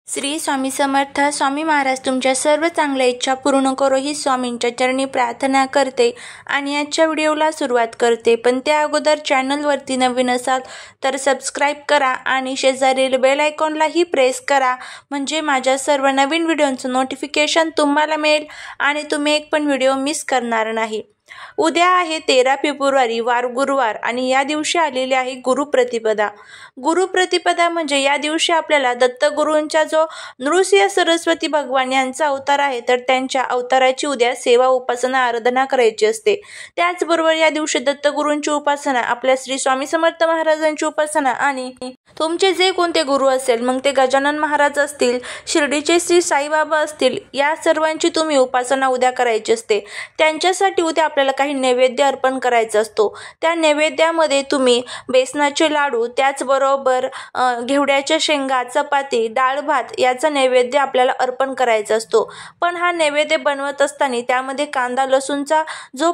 श्री स्वामी समर्थ. स्वामी महाराज तुमच्या सर्व चांगल्या इच्छा पूर्ण करो ही स्वामींच्या चरणी प्रार्थना करते आणि आजच्या व्हिडिओला सुरुवात करते. पण त्या अगोदर चॅनलवरती नवीन असाल तर सबस्क्राईब करा आणि शेजारील बेल आयकॉनलाही प्रेस करा, म्हणजे माझ्या सर्व नवीन व्हिडिओंचं नोटिफिकेशन तुम्हाला मिळेल आणि तुम्ही एक पण व्हिडिओ मिस करणार नाही. उद्या आहे 13 फेब्रुवारी, वार गुरुवार, आणि या दिवशी आलेली आहे गुरुप्रतिपदा. गुरुप्रतिपदा म्हणजे या दिवशी आपल्याला दत्तगुरूंचा जो नृसिंह सरस्वती भगवान यांचा अवतार आहे, तर त्यांच्या अवताराची उद्या सेवा, उपासना, आराधना करायची असते. त्याचबरोबर या दिवशी दत्तगुरूंची उपासना, आपल्या श्री स्वामी समर्थ महाराजांची उपासना आणि तुमचे जे कोणते गुरु असेल, मग ते गजानन महाराज असतील, शिर्डीचे श्री साईबाबा असतील, या सर्वांची तुम्ही उपासना उद्या करायची असते. त्यांच्यासाठी उद्या आपल्याला काही नैवेद्य अर्पण करायचा असतो. त्या नैवेद्यामध्ये तुम्ही बेसनाचे लाडू, त्याचबरोबर घेवड्याच्या शेंगा, चपाती, डाळ भात याचा नैवेद्य आपल्याला अर्पण करायचा असतो. पण हा नैवेद्य बनवत असताना त्यामध्ये कांदा लसूणचा जो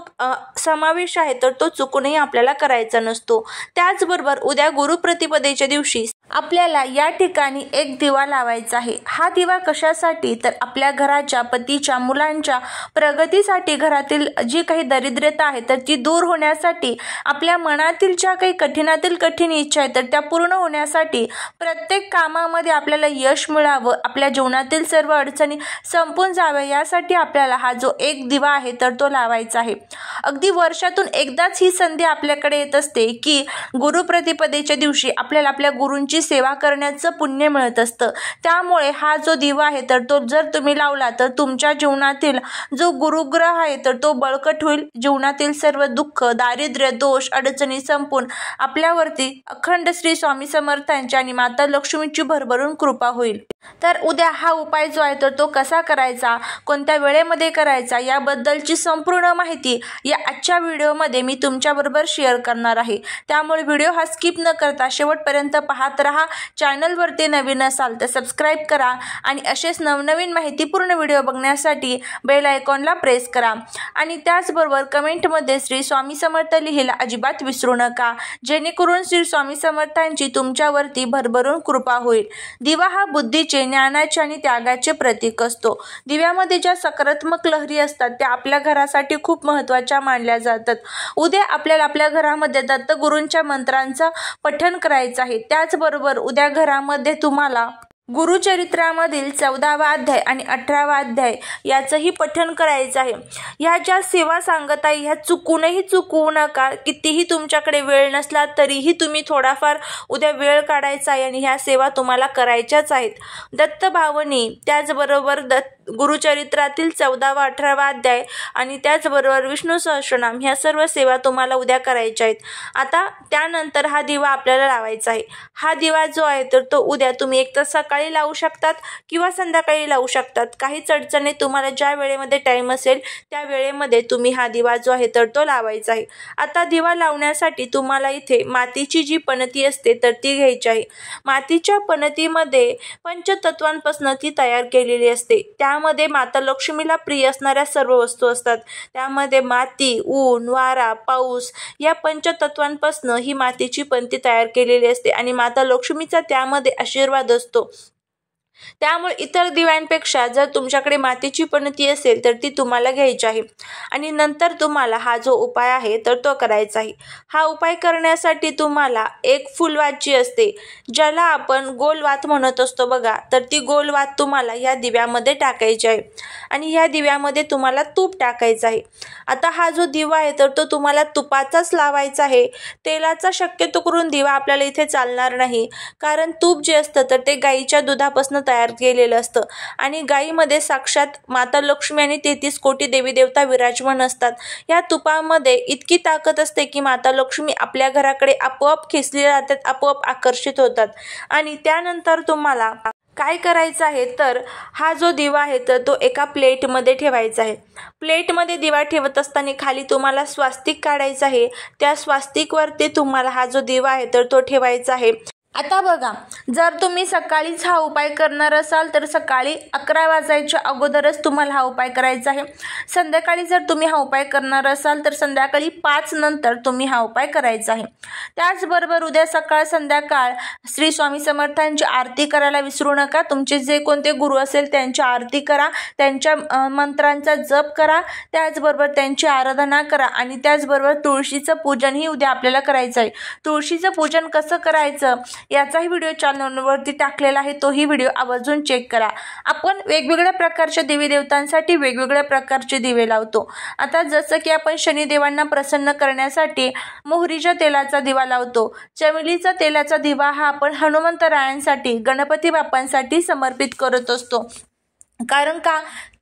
समावेश आहे, तर तो चुकूनही आपल्याला करायचा नसतो. त्याचबरोबर उद्या गुरुप्रतिपदेच्या दिवशी आपल्याला या ठिकाणी एक दिवा लावायचा आहे. हा दिवा कशासाठी, तर आपल्या घराच्या, पतीच्या, मुलांच्या प्रगतीसाठी, घरातील जी काही दरिद्रता आहे तर ती दूर होण्यासाठी, आपल्या मनातील ज्या काही कठीणातील कठीण इच्छा आहे तर त्या पूर्ण होण्यासाठी, प्रत्येक कामामध्ये आपल्याला यश मिळावं, आपल्या जीवनातील सर्व अडचणी संपून जाव्या, यासाठी आपल्याला हा जो एक दिवा आहे तर तो लावायचा आहे. अगदी वर्षातून एकदाच ही संधी आपल्याकडे येत असते की गुरुप्रतिपदेच्या दिवशी आपल्याला आपल्या गुरूंची सेवा करण्याचं पुण्य मिळत असतं. त्यामुळे हा जो दिवा आहे तर तो जर तुम्ही लावला तर तुमच्या जीवनातील जो गुरुग्रह आहे तर तो बळकट होईल. जीवनातील सर्व दुःख, दारिद्र्य, दोष, अडचणी संपून आपल्यावरती अखंड श्री स्वामी समर्थांची आणि माता लक्ष्मीची भरभरून कृपा होईल. तर उद्या हा उपाय जो आहे तर तो कसा करायचा, कोणत्या वेळेमध्ये करायचा, याबद्दलची संपूर्ण माहिती या आजच्या व्हिडिओमध्ये मी तुमच्याबरोबर शेअर करणार आहे. त्यामुळे व्हिडिओ हा स्किप न करता शेवटपर्यंत पाहत राहा. चॅनलवरती नवीन असाल तर सबस्क्राईब करा आणि असेच नवनवीन माहितीपूर्ण व्हिडिओ बघण्यासाठी बेल आयकॉनला प्रेस करा. आणि त्याचबरोबर कमेंटमध्ये श्री स्वामी समर्थ लिहायला अजिबात विसरू नका, जेणेकरून श्री स्वामी समर्थांची तुमच्यावरती भरभरून कृपा होईल. दिवा हा बुद्धीचे, ज्ञानाचे आणि त्यागाचे प्रतीक असतो. दिव्यामध्ये ज्या सकारात्मक लहरी असतात त्या आपल्या घरासाठी खूप महत्त्वाच्या मानल्या जातात. उद्या आपल्याला आपल्या घरामध्ये दत्तगुरूंच्या मंत्रांचं पठण करायचं आहे. त्याचबरोबर उद्या घरामध्ये तुम्हाला गुरुचरित्रामधील 14वा अध्याय आणि 18वा अध्याय याचंही पठण करायचं आहे. ह्या ज्या सेवा सांगत आहे ह्या चुकवू नका. कितीही तुमच्याकडे वेळ नसला तरीही तुम्ही थोडाफार उद्या वेळ काढायचा आहे आणि ह्या सेवा तुम्हाला करायच्याच आहेत. दत्तभावनी, त्याचबरोबर गुरुचरित्रातील 14वा 18वा अध्याय आणि त्याचबरोबर विष्णू सहस्त्रनाम, ह्या सर्व सेवा तुम्हाला उद्या करायच्या आहेत. आता त्यानंतर हा दिवा आपल्याला लावायचा आहे. हा दिवा जो आहे तर तो उद्या तुम्ही एक तर सकाळी लावू शकतात किंवा संध्याकाळी लावू शकतात. काहीच अडचण नाही. तुम्हाला ज्या वेळेमध्ये टाईम असेल त्या वेळेमध्ये तुम्ही हा दिवा जो आहे तर तो लावायचा आहे. आता दिवा लावण्यासाठी तुम्हाला इथे मातीची जी पणती असते तर ती घ्यायची आहे. मातीच्या पणतीमध्ये पंचतत्वांपासून ती तयार केलेली असते. त्यामध्ये माता लक्ष्मीला प्रिय असणाऱ्या सर्व वस्तू असतात. त्यामध्ये माती, ऊन, वारा, पाऊस या पंचतत्वांपासून ही मातीची पणती तयार केलेली असते आणि माता लक्ष्मीचा त्यामध्ये आशीर्वाद असतो. त्यामुळे इतर दिव्यांपेक्षा जर तुमच्याकडे मातीची पणती असेल तर ती तुम्हाला घ्यायची आहे. आणि नंतर तुम्हाला हा जो उपाय आहे तर तो करायचा आहे. हा उपाय करण्यासाठी तुम्हाला एक फुलवात असते, ज्याला आपण गोलवात म्हणत असतो बघा, तर ती गोलवात तुम्हाला या दिव्यामध्ये टाकायची आहे आणि या दिव्यामध्ये तुम्हाला तूप टाकायचं आहे. आता हा जो दिवा आहे तर तो तुम्हाला तुपाचाच लावायचा आहे. तेलाचा शक्यतो करून दिवा आपल्याला इथे चालणार नाही, कारण तूप जे असतं तर ते गाईच्या दुधापासून तयार केलेलं असतं आणि गाईमध्ये साक्षात माता लक्ष्मी आणि 33 कोटी देवी देवता विराजमान असतात. या तुपामध्ये इतकी ताकद असते की माता लक्ष्मी आपल्या घराकडे आपोआप खेचली जातात, आपोआप आकर्षित होतात. आणि त्यानंतर तुम्हाला काय करायचं आहे तर हा जो दिवा आहे तर तो एका प्लेटमध्ये ठेवायचा आहे. प्लेटमध्ये दिवा ठेवत असताना खाली तुम्हाला स्वास्तिक काढायचं आहे. त्या स्वास्तिकवरती तुम्हाला हा जो दिवा आहे तर तो ठेवायचा आहे. आता बघा, जर तुम्ही सकाळीच हा उपाय करणार असाल तर सकाळी 11 वाजायच्या अगोदरच तुम्हाला हा उपाय करायचा आहे. संध्याकाळी जर तुम्ही हा उपाय करणार असाल तर संध्याकाळी 5 नंतर तुम्ही हा उपाय करायचा आहे. त्याचबरोबर उद्या सकाळ संध्याकाळ श्री स्वामी समर्थांची आरती करायला विसरू नका. तुमचे जे कोणते गुरु असेल त्यांची आरती करा, त्यांच्या मंत्रांचा जप करा, त्याचबरोबर त्यांची आराधना करा आणि त्याचबरोबर तुळशीचं पूजनही उद्या आपल्याला करायचं आहे. तुळशीचं पूजन कसं करायचं याचाही व्हिडिओ चॅनलवरती टाकलेला आहे, तोही व्हिडिओ आवर्जून चेक करा. आपण वेगवेगळ्या प्रकारच्या देवी देवतांसाठी वेगवेगळ्या प्रकारचे दिवे लावतो. आता जसं की आपण शनिदेवांना प्रसन्न करण्यासाठी मोहरीच्या तेलाचा दिवा लावतो, चमेलीचा तेलाचा दिवा हा आपण हनुमंतरायांसाठी गणपती बाप्पांसाठी समर्पित करत असतो.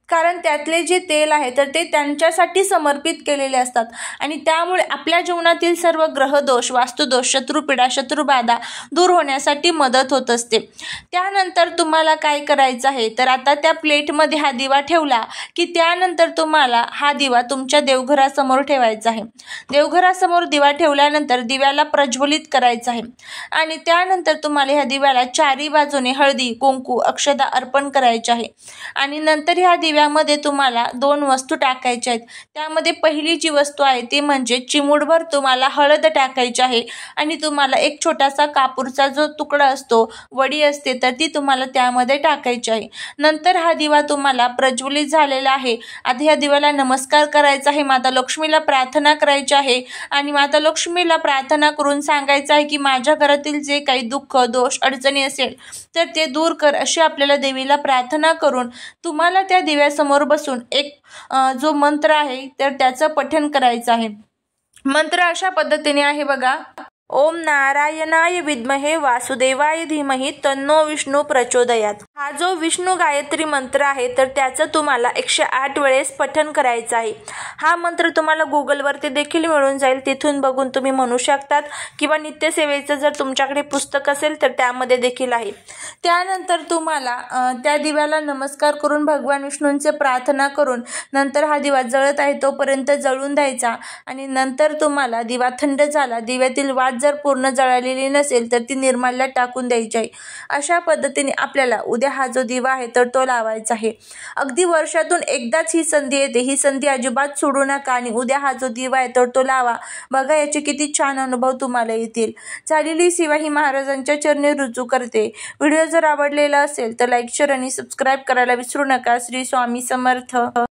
कारण त्यातले जे तेल आहे तर ते त्यांच्यासाठी समर्पित केलेले असतात आणि त्यामुळे आपल्या जीवनातील सर्व ग्रहदोष, वास्तुदोष, शत्रुपीडा, शत्रुबाधा दूर होण्यासाठी मदत होत असते. त्यानंतर तुम्हाला काय करायचं आहे तर आता त्या प्लेटमध्ये हा दिवा ठेवला की त्यानंतर तुम्हाला हा दिवा तुमच्या देवघरासमोर ठेवायचा आहे. देवघरासमोर दिवा ठेवल्यानंतर दिव्याला प्रज्वलित करायचं आहे आणि त्यानंतर तुम्हाला ह्या दिव्याला चारी बाजूने हळदी, कुंकू, अक्षता अर्पण करायचे आहे आणि नंतर ह्या दिव्यामध्ये तुम्हाला 2 वस्तू टाकायच्या आहेत. त्यामध्ये पहिली जी वस्तू आहे ती म्हणजे चिमूटभर तुम्हाला हळद टाकायची आहे आणि तुम्हाला एक छोटासा कापूरचा जो तुकडा असतो, वडी असते, तर ती तुम्हाला त्यामध्ये टाकायची आहे. नंतर हा दिवा तुम्हाला प्रज्वलित झालेला आहे. आता ह्या दिव्याला नमस्कार करायचा आहे, माता लक्ष्मीला प्रार्थना करायची आहे आणि माता लक्ष्मीला प्रार्थना करून सांगायचं आहे की माझ्या घरातील जे काही दुःख, दोष, अडचणी असेल तर ते दूर कर, अशी आपल्याला देवीला प्रार्थना करून तुम्हाला त्या दिव्यासमोर बसून एक जो मंत्र आहे तर त्याचं पठण करायचं आहे. मंत्र अशा पद्धतीने आहे बघा. ओम नारायणाय विद्महे वासुदेवाय धीमहि तन्नो विष्णू प्रचोदयात. हा जो विष्णू गायत्री मंत्र आहे तर त्याचं तुम्हाला 108 वेळेस पठण करायचं आहे. हा मंत्र तुम्हाला गुगलवरती देखील मिळून जाईल, तिथून बघून तुम्ही म्हणू शकतात किंवा नित्यसेवेचं जर तुमच्याकडे पुस्तक असेल तर त्यामध्ये देखील आहे. त्यानंतर तुम्हाला त्या दिव्याला नमस्कार करून भगवान विष्णूंचे प्रार्थना करून नंतर हा दिवा जळत आहे तोपर्यंत जळून द्यायचा आणि नंतर तुम्हाला दिवा थंड झाला, दिव्यातील वात जर पूर्ण जळालेली नसेल तर ती निर्माल्यात टाकून द्यायची आहे. अशा पद्धतीने आपल्याला उद्या हा जो दिवा आहे तर तो लावायचा आहे. अगदी वर्षातून एकदाच ही संधी येते, ही संधी अजिबात सोडू नका आणि उद्या हा जो दिवा आहे तर तो लावा. बघा याचे किती छान अनुभव तुम्हाला येतील. झालेली सेवा ही महाराजांच्या चरणी रुजू करते. व्हिडिओ जर आवडलेला असेल तर लाईक, शेअर आणि सबस्क्राईब करायला विसरू नका. श्री स्वामी समर्थ.